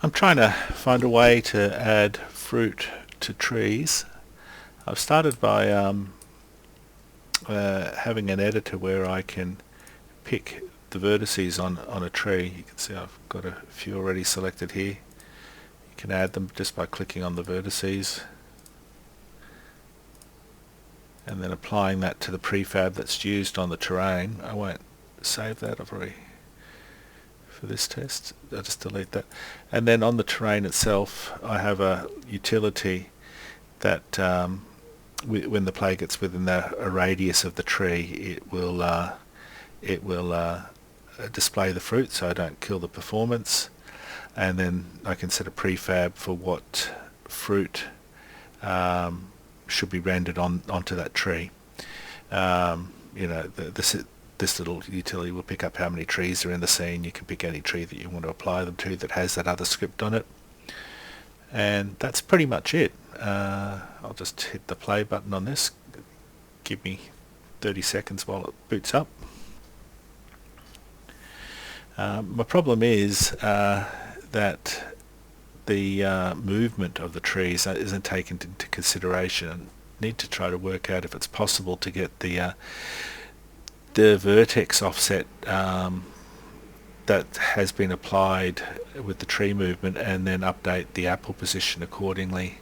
I'm trying to find a way to add fruit to trees. I've started by having an editor where I can pick the vertices on a tree. You can see I've got a few already selected here. You can add them just by clicking on the vertices and then applying that to the prefab that's used on the terrain. I won't save that, I've already, for this test, I'll just delete that. And then on the terrain itself I have a utility that when the player gets within a radius of the tree, it will display the fruit so I don't kill the performance. And then I can set a prefab for what fruit should be rendered onto that tree. This little utility will pick up how many trees are in the scene. You can pick any tree that you want to apply them to that has that other script on it. And that's pretty much it. I'll just hit the play button on this. Give me 30 seconds while it boots up. My problem is that the movement of the trees isn't taken into consideration. I need to try to work out if it's possible to get the vertex offset that has been applied with the tree movement and then update the apple position accordingly.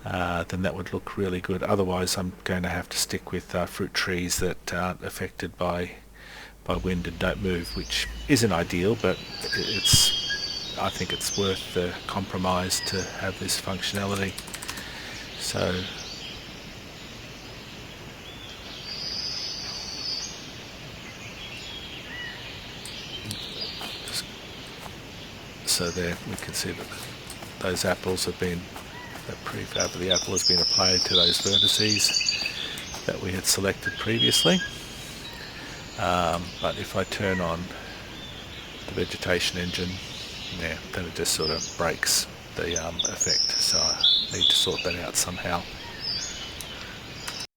Then that would look really good. Otherwise I'm going to have to stick with fruit trees that aren't affected by wind and don't move, which isn't ideal, but I think it's worth the compromise to have this functionality. So there we can see that those apples have been, that prefab of the apple has been applied to those vertices that we had selected previously. But if I turn on the vegetation engine, then it just sort of breaks the effect. So I need to sort that out somehow.